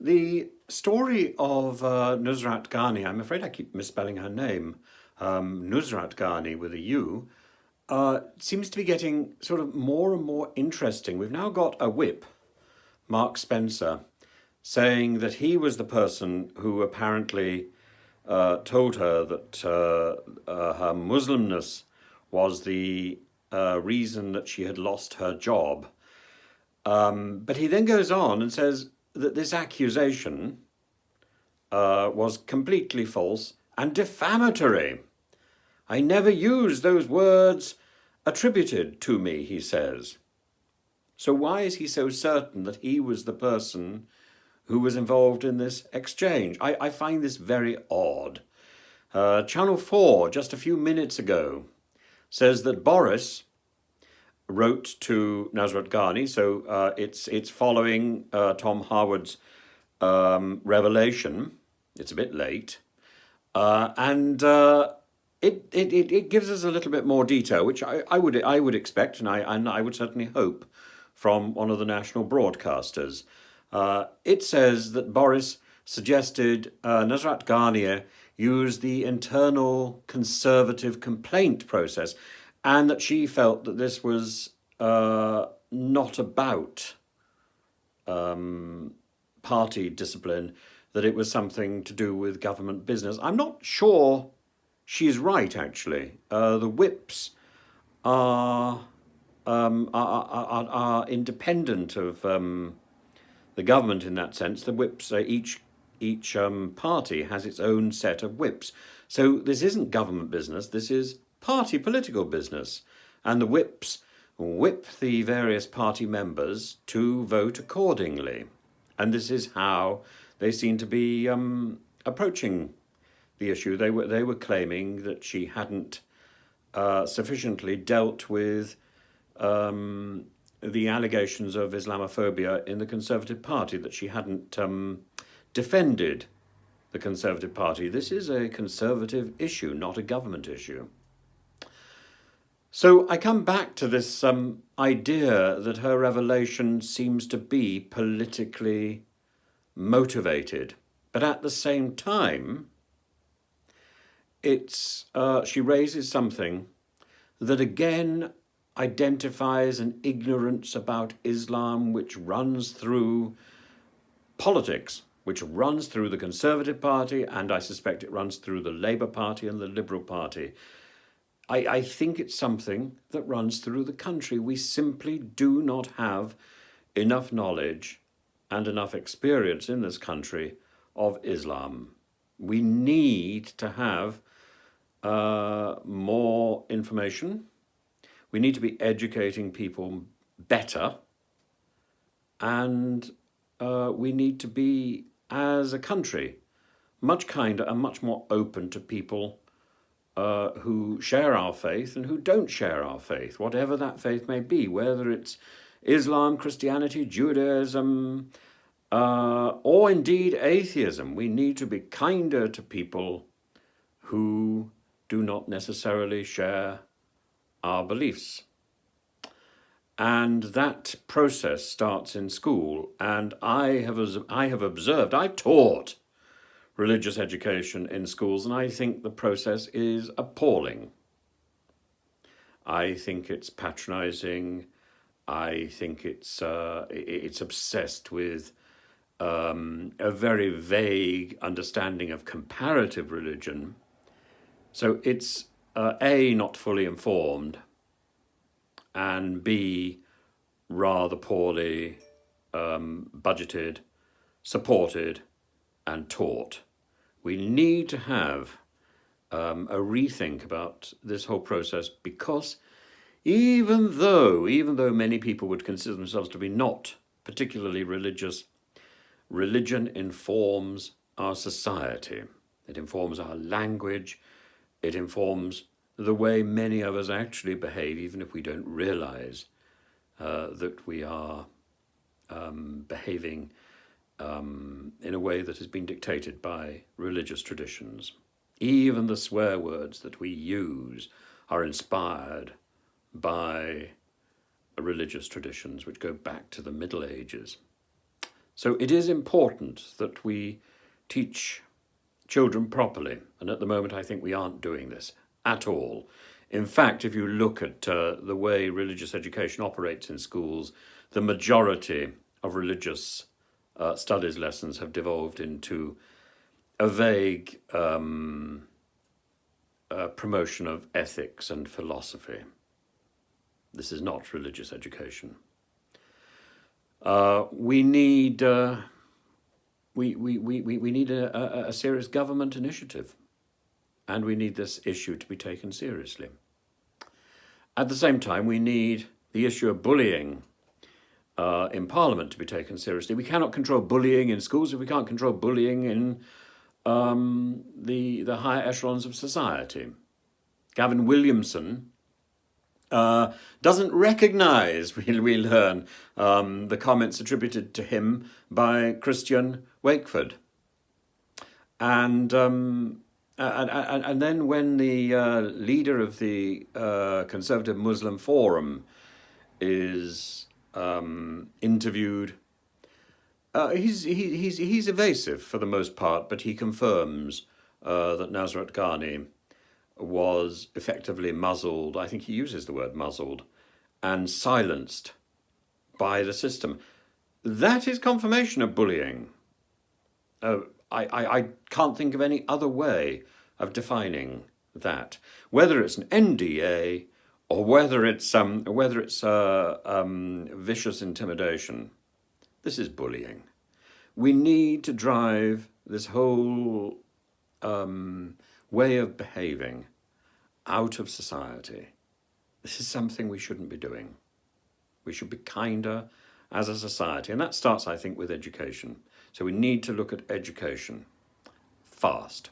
The story of Nusrat Ghani, I'm afraid I keep misspelling her name, Nusrat Ghani with a U, seems to be getting sort of more and more interesting. We've now got a whip, Mark Spencer, saying that he was the person who apparently told her that her Muslimness was the reason that she had lost her job. But he then goes on and says that this accusation was completely false and defamatory. I never used those words attributed to me, he says. So why is he so certain that he was the person who was involved in this exchange? I find this very odd. Channel 4, just a few minutes ago, says that Boris wrote to Nusrat Ghani, so it's following Tom Harwood's revelation. It's a bit late, and it gives us a little bit more detail, which I would expect, and I would certainly hope from one of the national broadcasters. It says that Boris suggested Nusrat Ghani use the internal conservative complaint process, and that she felt that this was not about party discipline, that it was something to do with government business. I'm not sure she's right, actually. The whips are independent of the government in that sense. The whips, each party has its own set of whips. So this isn't government business, this is party political business. And the whips whip the various party members to vote accordingly. And this is how they seem to be approaching the issue. They were claiming that she hadn't sufficiently dealt with the allegations of Islamophobia in the Conservative Party, that she hadn't defended the Conservative Party. This is a Conservative issue, not a government issue. So I come back to this idea that her revelation seems to be politically motivated, but at the same time, she raises something that again identifies an ignorance about Islam which runs through politics, which runs through the Conservative Party, and I suspect it runs through the Labour Party and the Liberal Party. I think it's something that runs through the country. We simply do not have enough knowledge and enough experience in this country of Islam. We need to have more information. We need to be educating people better, and we need to be, as a country, much kinder and much more open to people who share our faith and who don't share our faith, whatever that faith may be, whether it's Islam, Christianity, Judaism, or indeed atheism. We need to be kinder to people who do not necessarily share our beliefs. And that process starts in school. And I have observed, I've taught religious education in schools, and I think the process is appalling. I think it's patronizing. I think it's obsessed with a very vague understanding of comparative religion. So it's A, not fully informed, and B, rather poorly budgeted, supported, and taught. We need to have a rethink about this whole process, because even though many people would consider themselves to be not particularly religious, religion informs our society. It informs our language. It informs the way many of us actually behave, even if we don't realize that we are behaving in a way that has been dictated by religious traditions. Even the swear words that we use are inspired by religious traditions which go back to the Middle Ages. So it is important that we teach children properly, and at the moment I think we aren't doing this at all. In fact, if you look at the way religious education operates in schools, the majority of religious studies lessons have devolved into a vague promotion of ethics and philosophy. This is not religious education. We need we need a serious government initiative, and we need this issue to be taken seriously. At the same time, we need the issue of bullying in Parliament to be taken seriously. We cannot control bullying in schools if we can't control bullying in the higher echelons of society. Gavin Williamson doesn't recognise, we learn, the comments attributed to him by Christian Wakeford. And then when the leader of the Conservative Muslim Forum is interviewed, he's evasive for the most part, but he confirms that Nusrat Ghani was effectively muzzled, I think he uses the word muzzled, and silenced by the system. That is confirmation of bullying. I can't think of any other way of defining that. Whether it's an NDA or whether it's vicious intimidation, this is bullying. We need to drive this whole way of behaving out of society. This is something we shouldn't be doing. We should be kinder as a society, and that starts, I think, with education. So we need to look at education fast.